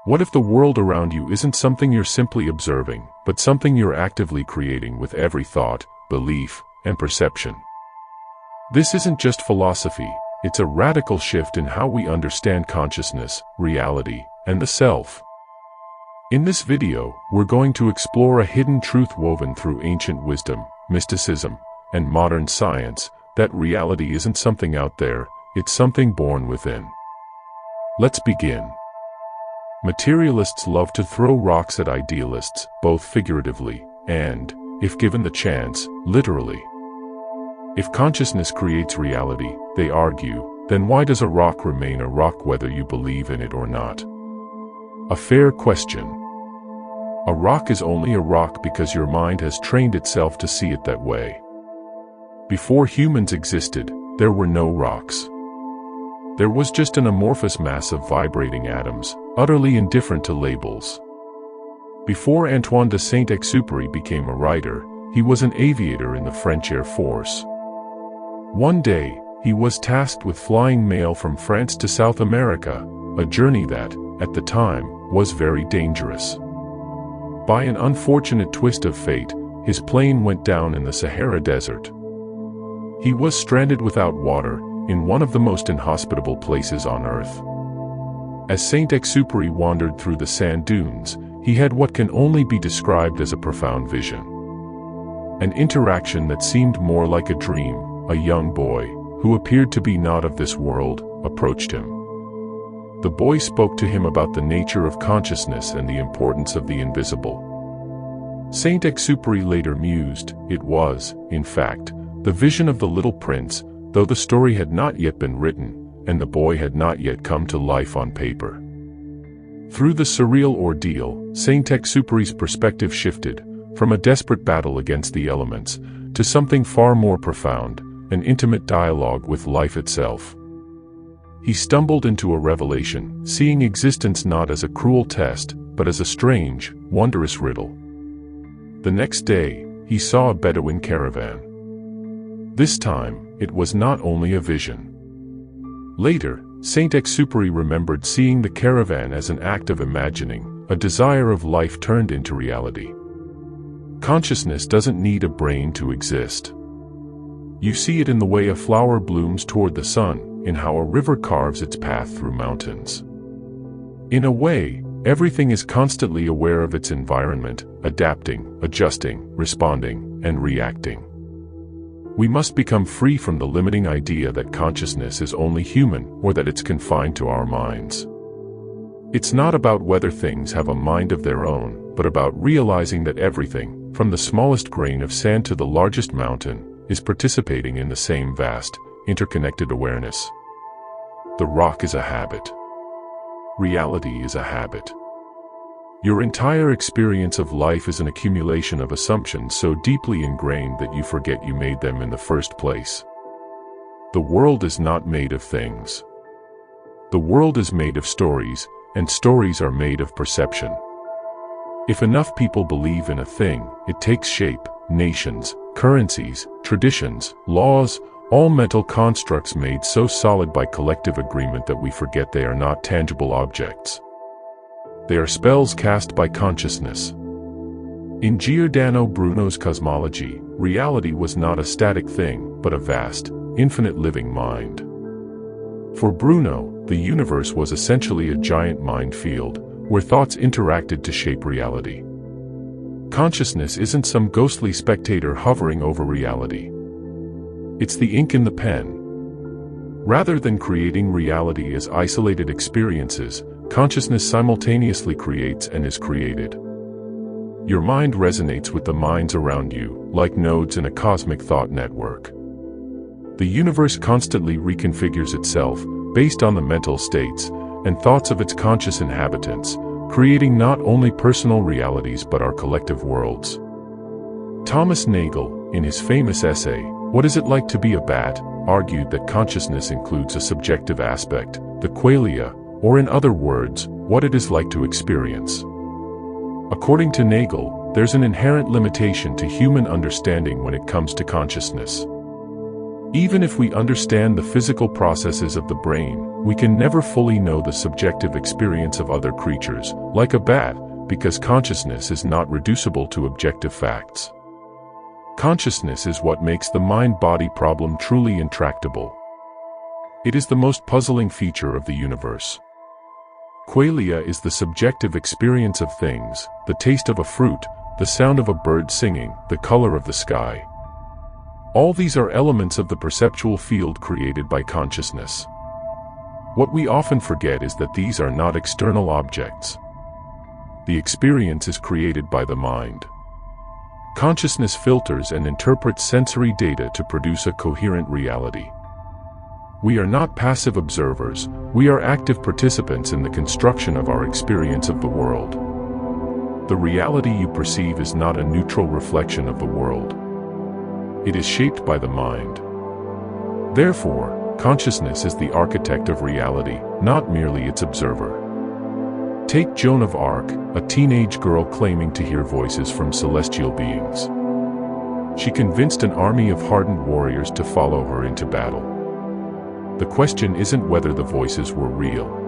What if the world around you isn't something you're simply observing, but something you're actively creating with every thought, belief, and perception? This isn't just philosophy, it's a radical shift in how we understand consciousness, reality, and the self. In this video, we're going to explore a hidden truth woven through ancient wisdom, mysticism, and modern science, that reality isn't something out there, it's something born within. Let's begin. Materialists love to throw rocks at idealists, both figuratively and, if given the chance, literally. If consciousness creates reality, they argue, then why does a rock remain a rock whether you believe in it or not? A fair question. A rock is only a rock because your mind has trained itself to see it that way. Before humans existed, there were no rocks. There was just an amorphous mass of vibrating atoms, utterly indifferent to labels. Before Antoine de Saint-Exupéry became a writer, he was an aviator in the French Air Force. One day, he was tasked with flying mail from France to South America, a journey that, at the time, was very dangerous. By an unfortunate twist of fate, his plane went down in the Sahara Desert. He was stranded without water, in one of the most inhospitable places on Earth. As Saint-Exupéry wandered through the sand dunes, he had what can only be described as a profound vision. An interaction that seemed more like a dream. A young boy, who appeared to be not of this world, approached him. The boy spoke to him about the nature of consciousness and the importance of the invisible. Saint-Exupéry later mused, it was, in fact, the vision of the little prince, though the story had not yet been written, and the boy had not yet come to life on paper. Through the surreal ordeal, Saint-Exupéry's perspective shifted, from a desperate battle against the elements, to something far more profound, an intimate dialogue with life itself. He stumbled into a revelation, seeing existence not as a cruel test, but as a strange, wondrous riddle. The next day, he saw a Bedouin caravan. This time, it was not only a vision. Later, Saint-Exupéry remembered seeing the caravan as an act of imagining, a desire of life turned into reality. Consciousness doesn't need a brain to exist. You see it in the way a flower blooms toward the sun, in how a river carves its path through mountains. In a way, everything is constantly aware of its environment, adapting, adjusting, responding, and reacting. We must become free from the limiting idea that consciousness is only human or that it's confined to our minds. It's not about whether things have a mind of their own, but about realizing that everything, from the smallest grain of sand to the largest mountain, is participating in the same vast, interconnected awareness. The rock is a habit. Reality is a habit. Your entire experience of life is an accumulation of assumptions so deeply ingrained that you forget you made them in the first place. The world is not made of things. The world is made of stories, and stories are made of perception. If enough people believe in a thing, it takes shape. Nations, currencies, traditions, laws, all mental constructs made so solid by collective agreement that we forget they are not tangible objects. They are spells cast by consciousness. In Giordano Bruno's cosmology, reality was not a static thing, but a vast, infinite living mind. For Bruno, the universe was essentially a giant mind field, where thoughts interacted to shape reality. Consciousness isn't some ghostly spectator hovering over reality. It's the ink in the pen. Rather than creating reality as isolated experiences, consciousness simultaneously creates and is created. Your mind resonates with the minds around you, like nodes in a cosmic thought network. The universe constantly reconfigures itself, based on the mental states and thoughts of its conscious inhabitants, creating not only personal realities but our collective worlds. Thomas Nagel, in his famous essay, What Is It Like to Be a Bat?, argued that consciousness includes a subjective aspect, the qualia, or in other words, what it is like to experience. According to Nagel, there's an inherent limitation to human understanding when it comes to consciousness. Even if we understand the physical processes of the brain, we can never fully know the subjective experience of other creatures, like a bat, because consciousness is not reducible to objective facts. Consciousness is what makes the mind-body problem truly intractable. It is the most puzzling feature of the universe. Qualia is the subjective experience of things, the taste of a fruit, the sound of a bird singing, the color of the sky. All these are elements of the perceptual field created by consciousness. What we often forget is that these are not external objects. The experience is created by the mind. Consciousness filters and interprets sensory data to produce a coherent reality. We are not passive observers, we are active participants in the construction of our experience of the world. The reality you perceive is not a neutral reflection of the world. It is shaped by the mind. Therefore, consciousness is the architect of reality, not merely its observer. Take Joan of Arc, a teenage girl claiming to hear voices from celestial beings. She convinced an army of hardened warriors to follow her into battle. The question isn't whether the voices were real.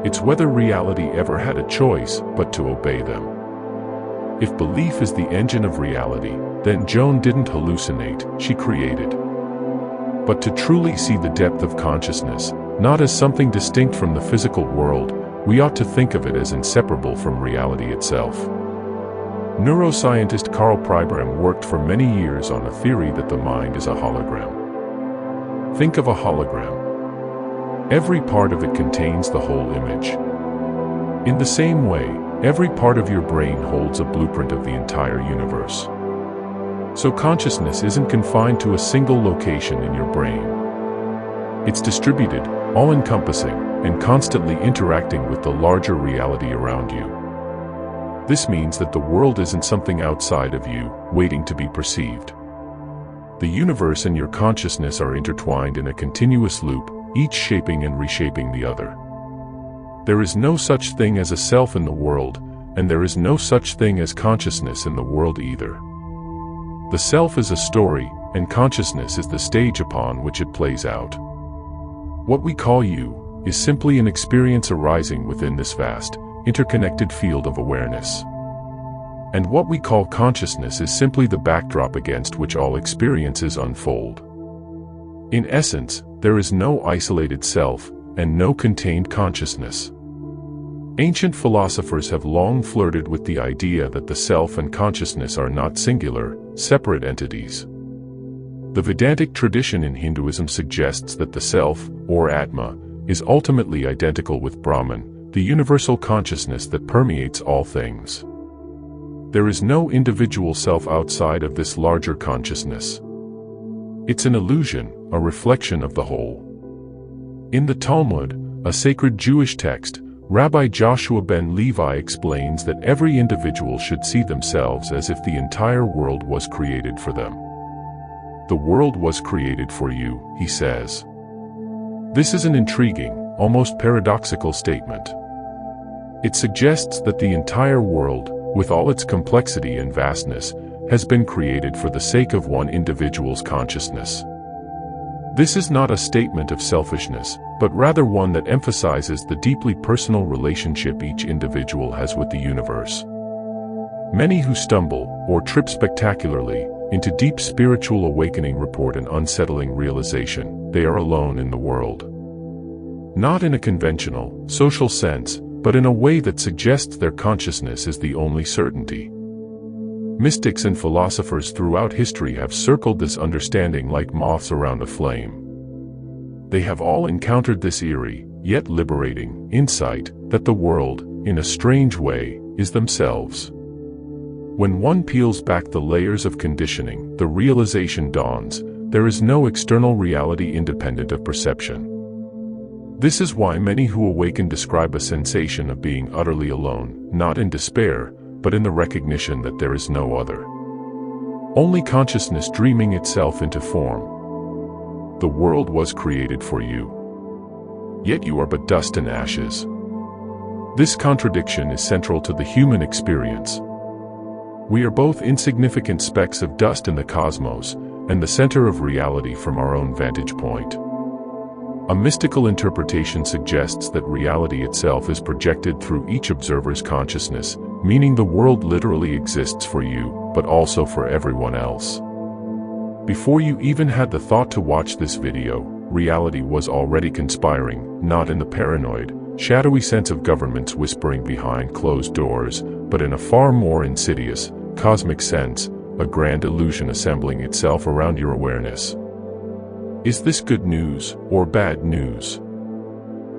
It's whether reality ever had a choice but to obey them. If belief is the engine of reality, then Joan didn't hallucinate, she created. But to truly see the depth of consciousness, not as something distinct from the physical world, we ought to think of it as inseparable from reality itself. Neuroscientist Carl Pribram worked for many years on a theory that the mind is a hologram. Think of a hologram. Every part of it contains the whole image. In the same way, every part of your brain holds a blueprint of the entire universe. So consciousness isn't confined to a single location in your brain. It's distributed, all-encompassing, and constantly interacting with the larger reality around you. This means that the world isn't something outside of you, waiting to be perceived. The universe and your consciousness are intertwined in a continuous loop, each shaping and reshaping the other. There is no such thing as a self in the world, and there is no such thing as consciousness in the world either. The self is a story, and consciousness is the stage upon which it plays out. What we call you is simply an experience arising within this vast, interconnected field of awareness. And what we call consciousness is simply the backdrop against which all experiences unfold. In essence, there is no isolated self, and no contained consciousness. Ancient philosophers have long flirted with the idea that the self and consciousness are not singular, separate entities. The Vedantic tradition in Hinduism suggests that the self, or Atma, is ultimately identical with Brahman, the universal consciousness that permeates all things. There is no individual self outside of this larger consciousness. It's an illusion, a reflection of the whole. In the Talmud, a sacred Jewish text, Rabbi Joshua ben Levi explains that every individual should see themselves as if the entire world was created for them. The world was created for you, he says. This is an intriguing, almost paradoxical statement. It suggests that the entire world, with all its complexity and vastness, has been created for the sake of one individual's consciousness. This is not a statement of selfishness, but rather one that emphasizes the deeply personal relationship each individual has with the universe. Many who stumble, or trip spectacularly, into deep spiritual awakening report an unsettling realization: they are alone in the world. Not in a conventional, social sense, but in a way that suggests their consciousness is the only certainty. Mystics and philosophers throughout history have circled this understanding like moths around a flame. They have all encountered this eerie, yet liberating, insight that the world, in a strange way, is themselves. When one peels back the layers of conditioning, the realization dawns: there is no external reality independent of perception. This is why many who awaken describe a sensation of being utterly alone, not in despair, but in the recognition that there is no other. Only consciousness dreaming itself into form. The world was created for you. Yet you are but dust and ashes. This contradiction is central to the human experience. We are both insignificant specks of dust in the cosmos, and the center of reality from our own vantage point. A mystical interpretation suggests that reality itself is projected through each observer's consciousness, meaning the world literally exists for you, but also for everyone else. Before you even had the thought to watch this video, reality was already conspiring, not in the paranoid, shadowy sense of governments whispering behind closed doors, but in a far more insidious, cosmic sense, a grand illusion assembling itself around your awareness. Is this good news or bad news?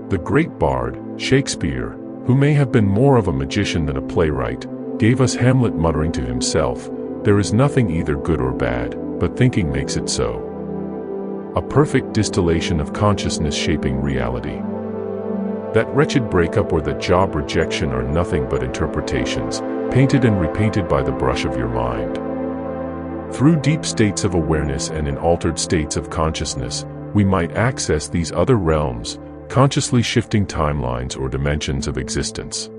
The great bard, Shakespeare, who may have been more of a magician than a playwright, gave us Hamlet muttering to himself, "There is nothing either good or bad, but thinking makes it so." A perfect distillation of consciousness shaping reality. That wretched breakup or that job rejection are nothing but interpretations, painted and repainted by the brush of your mind. Through deep states of awareness and in altered states of consciousness, we might access these other realms, consciously shifting timelines or dimensions of existence.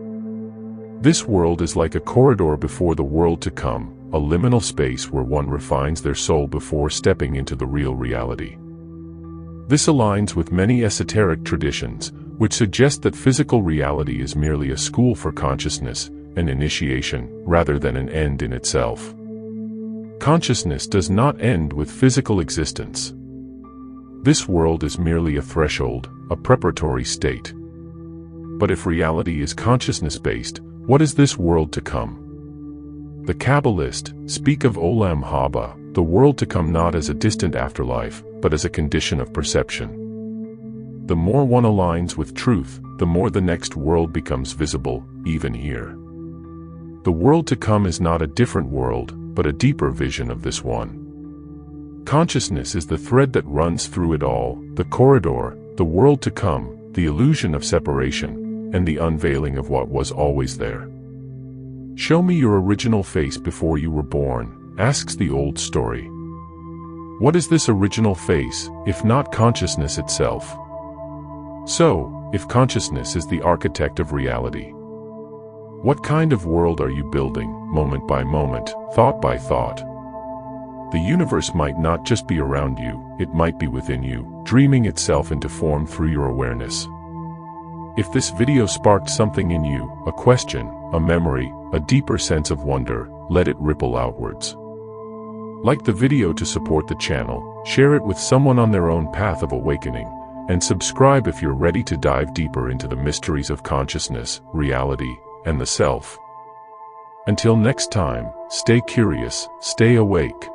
This world is like a corridor before the world to come, a liminal space where one refines their soul before stepping into the real reality. This aligns with many esoteric traditions, which suggest that physical reality is merely a school for consciousness, an initiation, rather than an end in itself. Consciousness does not end with physical existence. This world is merely a threshold, a preparatory state. But if reality is consciousness-based, what is this world to come? The Kabbalists speak of Olam Haba, the world to come, not as a distant afterlife, but as a condition of perception. The more one aligns with truth, the more the next world becomes visible, even here. The world to come is not a different world, but a deeper vision of this one. Consciousness is the thread that runs through it all, the corridor, the world to come, the illusion of separation, and the unveiling of what was always there. "Show me your original face before you were born," asks the old story. What is this original face, if not consciousness itself? So, if consciousness is the architect of reality, what kind of world are you building, moment by moment, thought by thought? The universe might not just be around you, it might be within you, dreaming itself into form through your awareness. If this video sparked something in you, a question, a memory, a deeper sense of wonder, let it ripple outwards. Like the video to support the channel, share it with someone on their own path of awakening, and subscribe if you're ready to dive deeper into the mysteries of consciousness, reality, and the self. Until next time, stay curious, stay awake.